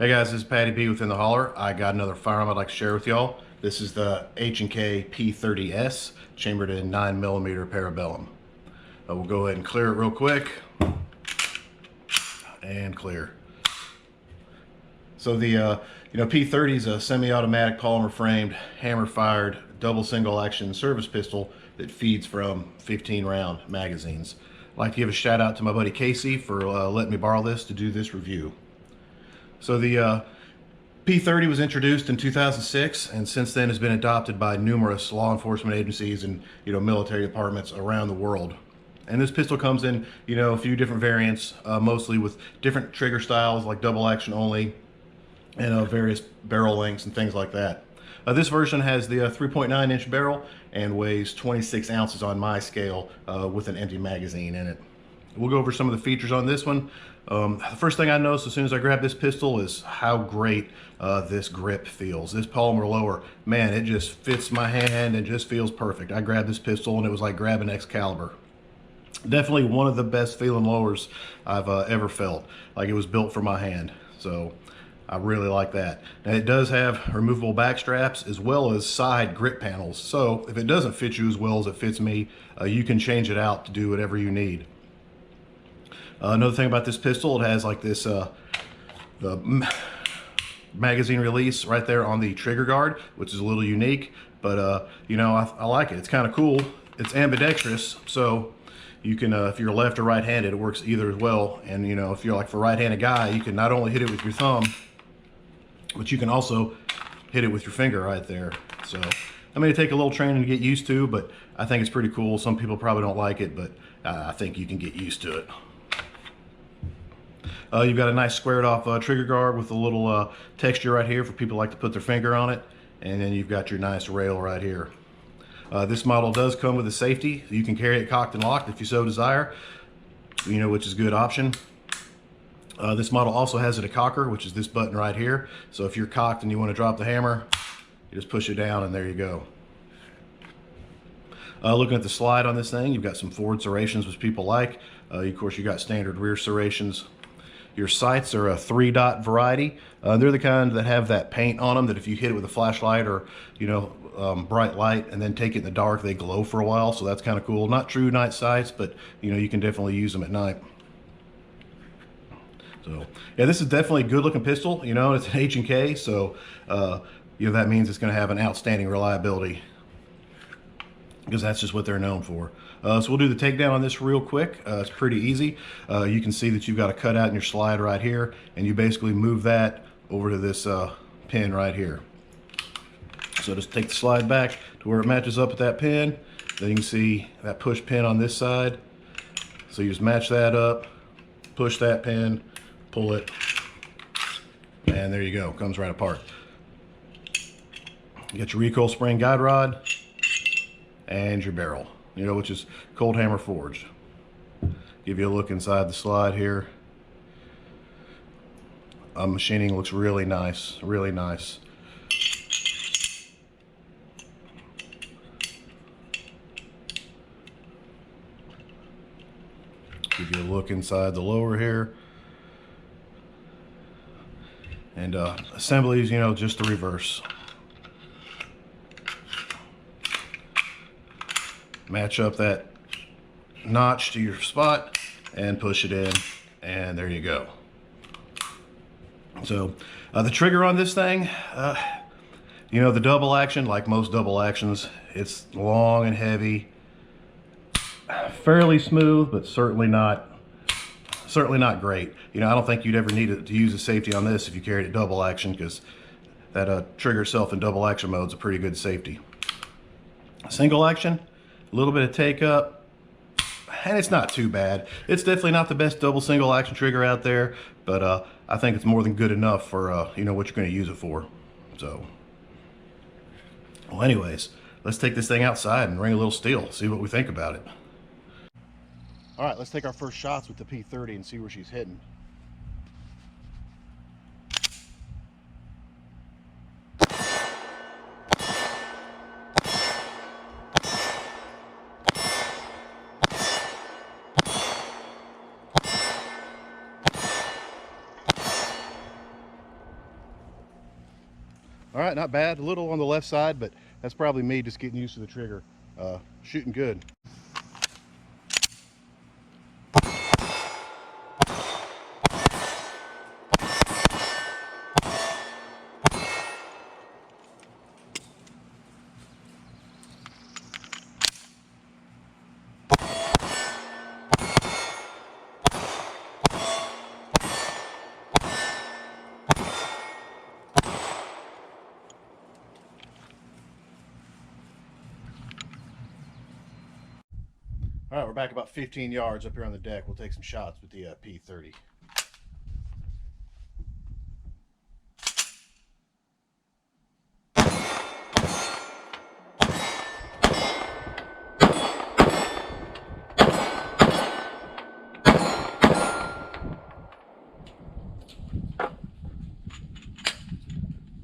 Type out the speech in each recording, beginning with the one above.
Hey guys, this is Patty B within the Holler. I got another firearm I'd like to share with y'all. This is the H&K P30S, chambered in 9mm Parabellum. We'll go ahead and clear it real quick. And clear. So the P30 is a semi-automatic polymer framed, hammer fired, double single action service pistol that feeds from 15 round magazines. I'd like to give a shout out to my buddy Casey for letting me borrow this to do this review. So the P30 was introduced in 2006, and since then has been adopted by numerous law enforcement agencies and military departments around the world. And this pistol comes in a few different variants, mostly with different trigger styles like double action only, and various barrel lengths and things like that. This version has the 3.9-inch barrel and weighs 26 ounces on my scale with an empty magazine in it. We'll go over some of the features on this one. The first thing I noticed as soon as I grabbed this pistol is how great this grip feels. This polymer lower, man, it just fits my hand and just feels perfect. I grabbed this pistol and it was like grabbing Excalibur. Definitely one of the best feeling lowers I've ever felt. Like it was built for my hand. So I really like that. Now it does have removable back straps as well as side grip panels. So if it doesn't fit you as well as it fits me, you can change it out to do whatever you need. Another thing about this pistol, it has like this the magazine release right there on the trigger guard, which is a little unique, but I like it. It's kind of cool. It's ambidextrous, so you can if you're left or right-handed, it works either as well. And if you're like for a right-handed guy, you can not only hit it with your thumb, but you can also hit it with your finger right there. So I mean, it take a little training to get used to, but I think it's pretty cool. Some people probably don't like it, but I think you can get used to it. You've got a nice squared off trigger guard with a little texture right here for people who like to put their finger on it. And then you've got your nice rail right here. This model does come with a safety. You can carry it cocked and locked if you so desire, which is a good option. This model also has a decocker, which is this button right here. So if you're cocked and you want to drop the hammer, you just push it down and there you go. Looking at the slide on this thing, you've got some forward serrations, which people like. Of course, you got standard rear serrations. Your sights are a 3-dot variety. They're the kind that have that paint on them that if you hit it with a flashlight or bright light and then take it in the dark, they glow for a while. So that's kind of cool. Not true night sights, but you can definitely use them at night. So yeah, this is definitely a good looking pistol. It's an H&K, so that means it's going to have an outstanding reliability, because that's just what they're known for. So we'll do the takedown on this real quick. It's pretty easy. You can see that you've got a cutout in your slide right here, and you basically move that over to this pin right here. So just take the slide back to where it matches up with that pin. Then you can see that push pin on this side. So you just match that up, push that pin, pull it, and there you go. Comes right apart. You got your recoil spring guide rod and your barrel, which is cold hammer forged. Give you a look inside the slide here. Machining looks really nice, really nice. Give you a look inside the lower here. And assemblies, just the reverse. Match up that notch to your spot and push it in, and there you go. So the trigger on this thing, the double action, like most double actions, it's long and heavy, fairly smooth, but certainly not great. I don't think you'd ever need to use a safety on this if you carried a double action, because that trigger itself in double action mode is a pretty good safety. Single action, a little bit of take up, and it's not too bad. It's definitely not the best double single action trigger out there, but I think it's more than good enough for what you're going to use it for. So, well, anyways, let's take this thing outside and ring a little steel, see what we think about it. All right, let's take our first shots with the P30 and see where she's hitting. All right, not bad. A little on the left side, but that's probably me just getting used to the trigger. Shooting good. All right, we're back about 15 yards up here on the deck. We'll take some shots with the P30.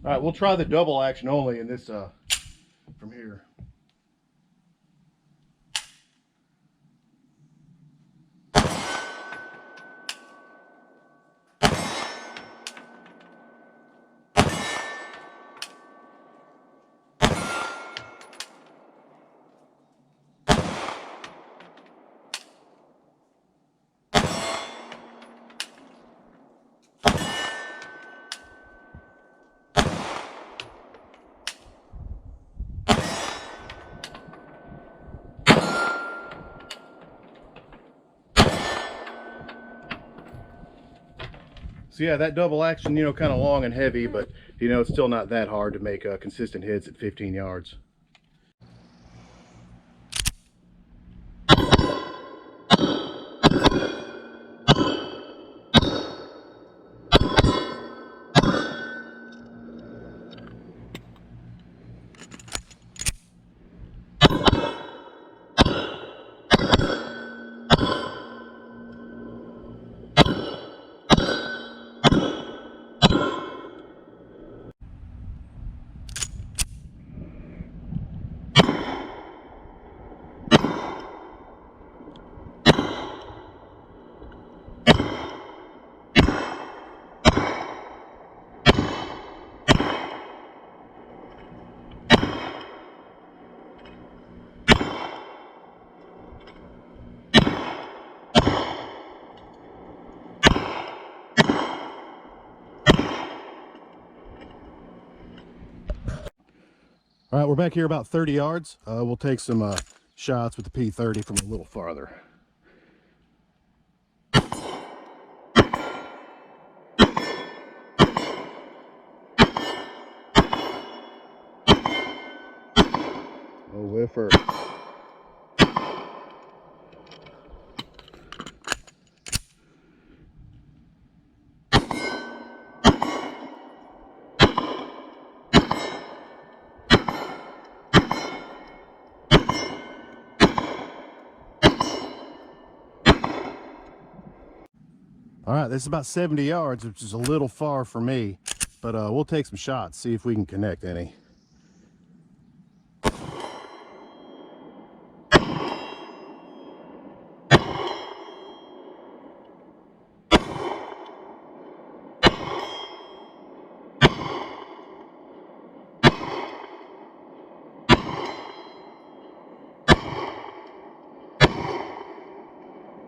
All right, we'll try the double action only in this from here. So yeah, that double action, you know, kind of long and heavy, but you know, it's still not that hard to make consistent hits at 15 yards. All right, we're back here about 30 yards. We'll take some shots with the P30 from a little farther. Oh, whiffer. All right, this is about 70 yards, which is a little far for me, but we'll take some shots, see if we can connect any.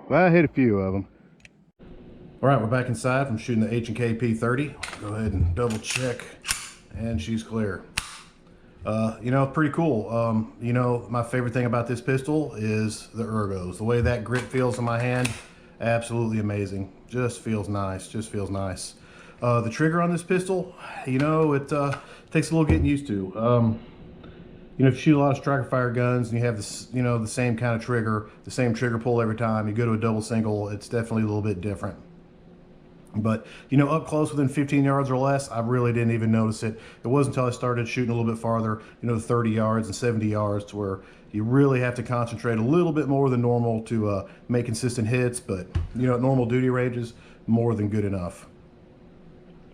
Well, I hit a few of them. All right, we're back inside from shooting the H&K P30. Go ahead and double check, and she's clear. You know, pretty cool. You know, my favorite thing about this pistol is the ergos. The way that grip feels in my hand, absolutely amazing. Just feels nice, just feels nice. The trigger on this pistol, you know, it takes a little getting used to. You know, if you shoot a lot of striker fire guns and you have this, you know, the same kind of trigger, the same trigger pull every time, you go to a double single, it's definitely a little bit different. But, you know, up close within 15 yards or less, I really didn't even notice it. It wasn't until I started shooting a little bit farther, you know, 30 yards and 70 yards, to where you really have to concentrate a little bit more than normal to make consistent hits. But, you know, at normal duty ranges, more than good enough.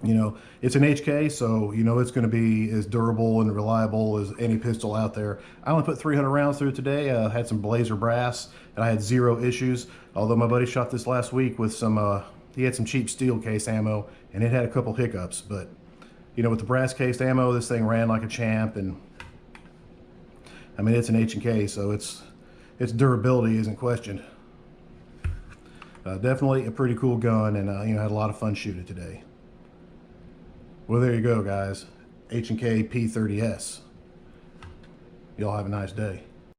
You know, it's an HK, so, you know, it's going to be as durable and reliable as any pistol out there. I only put 300 rounds through it today. Had some blazer brass, and I had 0 issues. Although my buddy shot this last week with some... he had some cheap steel case ammo, and it had a couple hiccups, but you know, with the brass cased ammo, this thing ran like a champ. And I mean, it's an H&K, so its durability isn't questioned. Definitely a pretty cool gun, and you know, had a lot of fun shooting it today. Well, there you go, guys. H&K P30S. Y'all have a nice day.